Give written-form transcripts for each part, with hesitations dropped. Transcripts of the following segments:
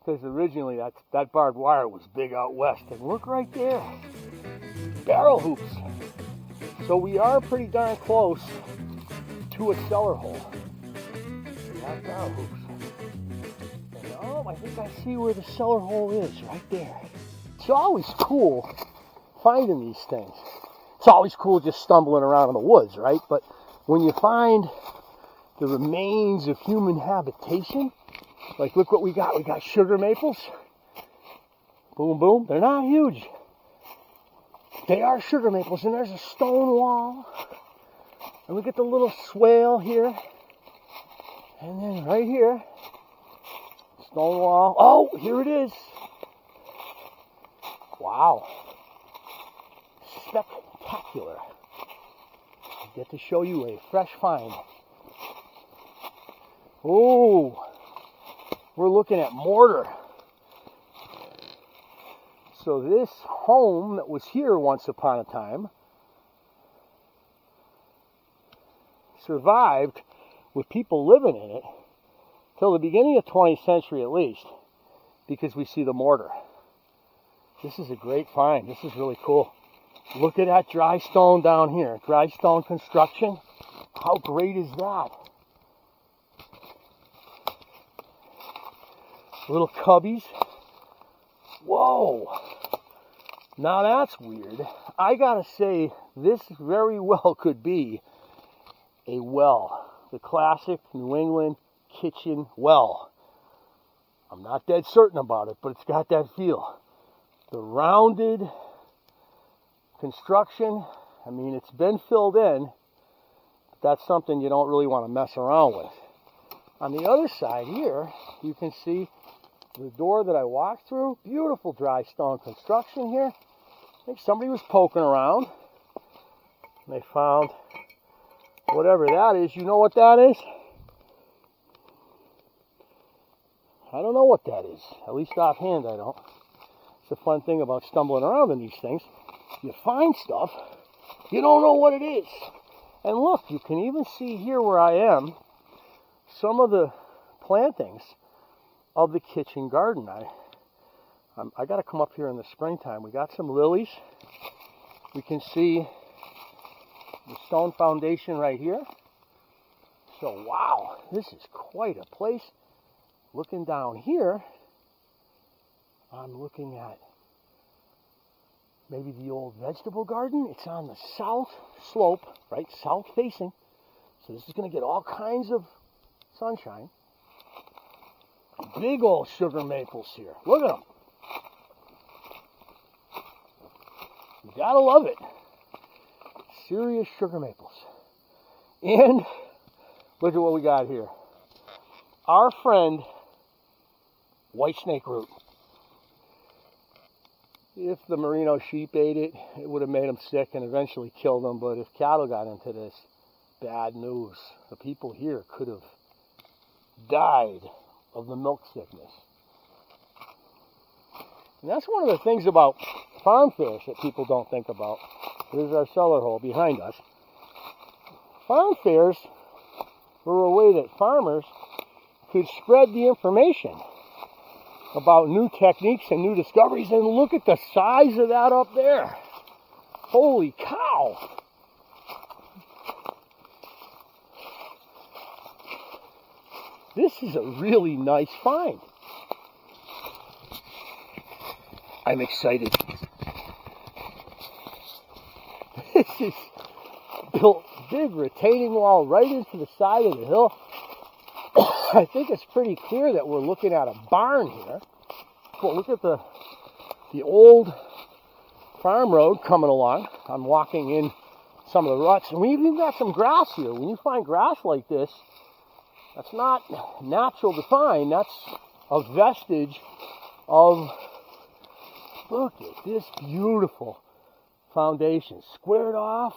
because originally that barbed wire was big out west. And look right there, barrel hoops. So we are pretty darn close to a cellar hole. We have barrel hoops. And oh, I think I see where the cellar hole is, right there. It's always cool finding these things. It's always cool just stumbling around in the woods, right? But when you find the remains of human habitation, like look what we got. We got sugar maples. Boom, boom. They're not huge. They are sugar maples. And there's a stone wall. And we get the little swale here. And then right here, stone wall. Oh, here it is. Wow. Spectacular. I get to show you a fresh find. Oh, we're looking at mortar. So this home that was here once upon a time survived with people living in it till the beginning of the 20th century at least, because we see the mortar. This is a great find. This is really cool. Look at that dry stone down here. Dry stone construction. How great is that? Little cubbies. Whoa. Now that's weird. I gotta say, this very well could be a well. The classic New England kitchen well. I'm not dead certain about it, but it's got that feel. The rounded construction, I mean, it's been filled in, but that's something you don't really want to mess around with. On the other side here, you can see the door that I walked through. Beautiful dry stone construction here. I think somebody was poking around and they found whatever that is. You know what that is? I don't know what that is. At least offhand I don't. It's the fun thing about stumbling around in these things. You find stuff, you don't know what it is. And look, you can even see here where I am some of the plantings of the kitchen garden. I got to come up here in the springtime. We got some lilies. We can see the stone foundation right here. So wow, this is quite a place. Looking down here, I'm looking at maybe the old vegetable garden. It's on the south slope, right? South facing. So this is going to get all kinds of sunshine. Big old sugar maples here. Look at them. You gotta love it. Serious sugar maples. And look at what we got here. Our friend, white snake root. If the merino sheep ate it, it would have made them sick and eventually killed them. But if cattle got into this, bad news. The people here could have died of the milk sickness. And that's one of the things about farm fairs that people don't think about. There's our cellar hole behind us. Farm fairs were a way that farmers could spread the information about new techniques and new discoveries. And look at the size of that up there. Holy cow. This is a really nice find. I'm excited. This is built big retaining wall right into the side of the hill. I think it's pretty clear that we're looking at a barn here. But look at the old farm road coming along. I'm walking in some of the ruts, and we even got some grass here. When you find grass like this, that's not natural to find. That's a vestige of, look at this beautiful foundation. Squared off.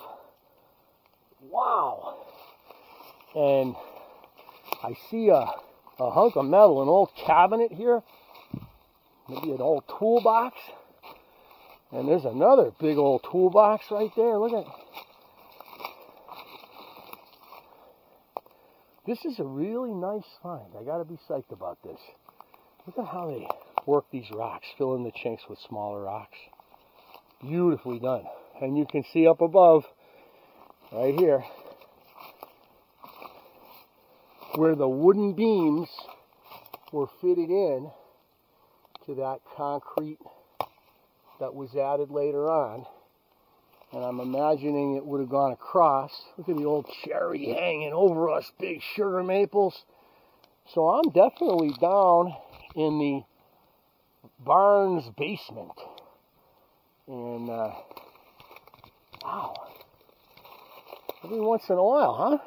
Wow. And I see a hunk of metal, an old cabinet here. Maybe an old toolbox. And there's another big old toolbox right there. Look at it. This is a really nice find. I gotta be psyched about this. Look at how they work these rocks, fill in the chinks with smaller rocks. Beautifully done. And you can see up above, right here, where the wooden beams were fitted in to that concrete that was added later on. And I'm imagining it would have gone across. Look at the old cherry hanging over us, big sugar maples. So I'm definitely down in the barn's basement. And, wow. Every once in a while, huh?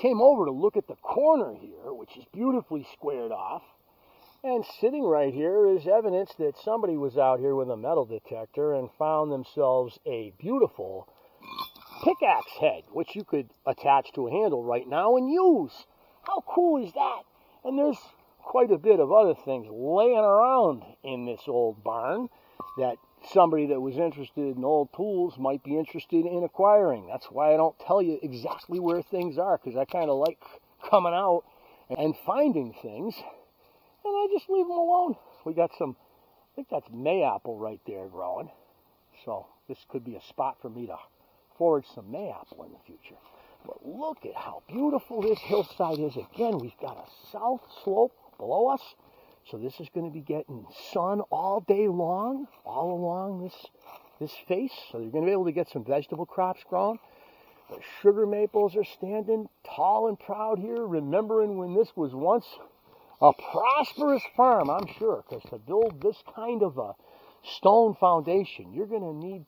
Came over to look at the corner here, which is beautifully squared off. And sitting right here is evidence that somebody was out here with a metal detector and found themselves a beautiful pickaxe head, which you could attach to a handle right now and use. How cool is that? And there's quite a bit of other things laying around in this old barn that somebody that was interested in old tools might be interested in acquiring. That's why I don't tell you exactly where things are, because I kind of like coming out and finding things. And I just leave them alone. We got some, I think that's mayapple right there growing. So this could be a spot for me to forage some mayapple in the future. But look at how beautiful this hillside is. Again, we've got a south slope below us. So this is going to be getting sun all day long, all along this face. So you're going to be able to get some vegetable crops grown. The sugar maples are standing tall and proud here, remembering when this was once a prosperous farm, I'm sure, because to build this kind of a stone foundation, you're going to need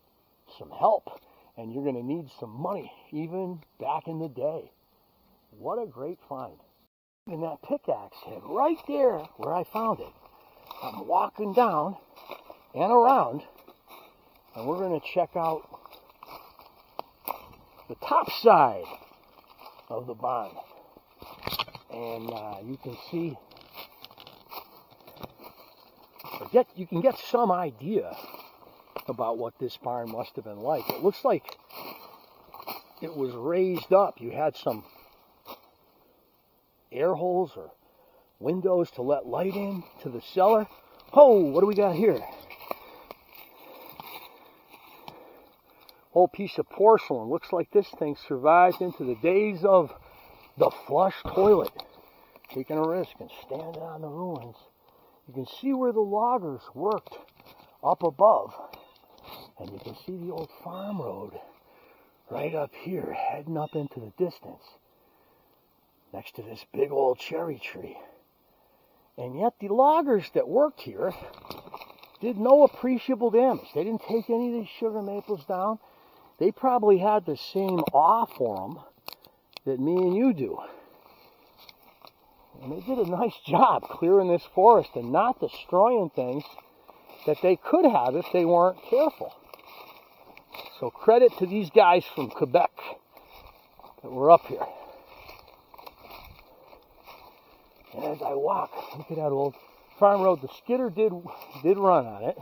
some help, and you're going to need some money, even back in the day. What a great find. And that pickaxe head right there where I found it. I'm walking down and around, and we're going to check out the top side of the barn. And you can see, you can get some idea about what this barn must have been like. It looks like it was raised up. You had some air holes or windows to let light in to the cellar. Oh, what do we got here? Whole piece of porcelain. Looks like this thing survived into the days of the flush toilet. Taking a risk and standing on the ruins. You can see where the loggers worked up above. And you can see the old farm road right up here, heading up into the distance, next to this big old cherry tree. And yet the loggers that worked here did no appreciable damage. They didn't take any of these sugar maples down. They probably had the same awe for them that me and you do. And they did a nice job clearing this forest and not destroying things that they could have if they weren't careful. So credit to these guys from Quebec that were up here. And as I walk, look at that old farm road. The skidder did run on it.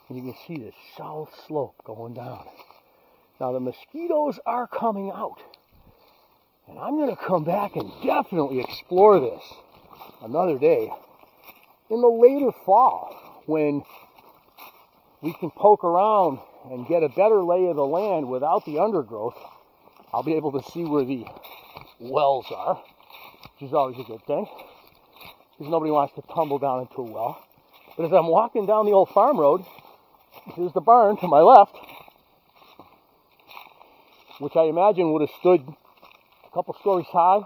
And you can see the south slope going down. Now the mosquitoes are coming out. And I'm going to come back and definitely explore this another day in the later fall when we can poke around and get a better lay of the land without the undergrowth. I'll be able to see where the wells are, which is always a good thing, because nobody wants to tumble down into a well. But as I'm walking down the old farm road, here's the barn to my left, which I imagine would have stood a couple stories high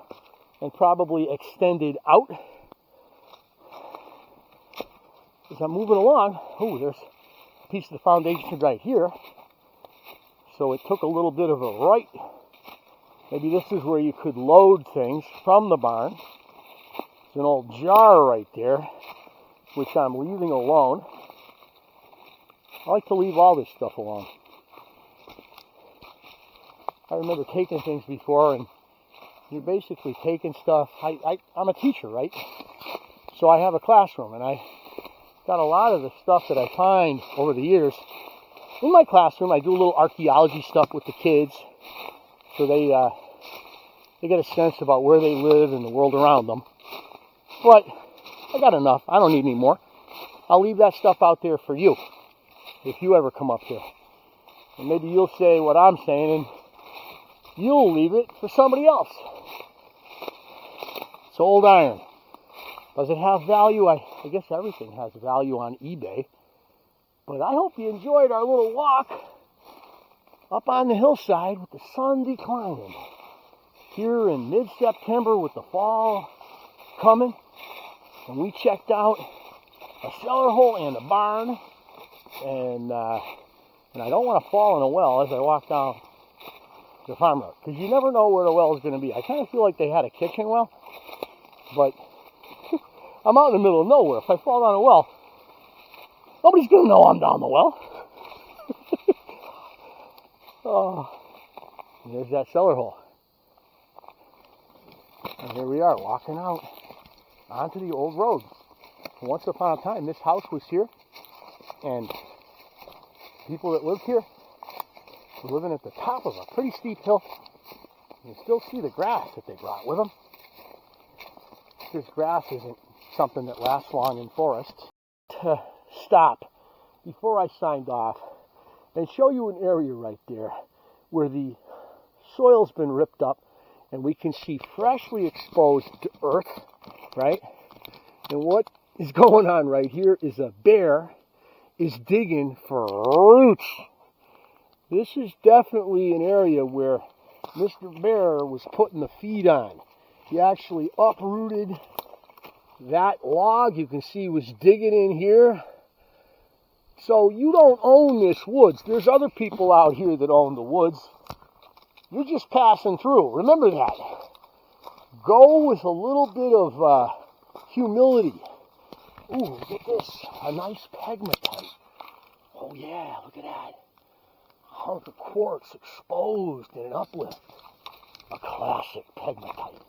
and probably extended out. As I'm moving along, oh, there's a piece of the foundation right here. So it took a little bit of a right. Maybe this is where you could load things from the barn. There's an old jar right there, which I'm leaving alone. I like to leave all this stuff alone. I remember taking things before, and you're basically taking stuff. I'm a teacher, right? So I have a classroom, and I got a lot of the stuff that I find over the years. In my classroom, I do a little archaeology stuff with the kids, so they get a sense about where they live and the world around them. But I got enough. I don't need any more. I'll leave that stuff out there for you if you ever come up here. And maybe you'll say what I'm saying and you'll leave it for somebody else. It's old iron. Does it have value? I guess everything has value on eBay. But I hope you enjoyed our little walk up on the hillside with the sun declining. Here in mid-September with the fall coming. And we checked out a cellar hole and a barn. And I don't want to fall in a well as I walk down the farm road. Because you never know where the well is going to be. I kind of feel like they had a kitchen well. But I'm out in the middle of nowhere. If I fall down a well, nobody's going to know I'm down the well. Oh, and there's that cellar hole. And here we are walking out onto the old road. Once upon a time, this house was here. And people that lived here were living at the top of a pretty steep hill. You can still see the grass that they brought with them. This grass isn't something that lasts long in forests. To stop before I signed off and show you an area right there where the soil's been ripped up and we can see freshly exposed earth, right? And what is going on right here is a bear is digging for roots. This is definitely an area where Mr. Bear was putting the feed on. He actually uprooted that log. You can see he was digging in here. So you don't own this woods. There's other people out here that own the woods. You're just passing through. Remember that. Go with a little bit of humility. Ooh, look at this. A nice pegmatite. Oh yeah, look at that. A hunk of quartz exposed in an uplift. A classic pegmatite.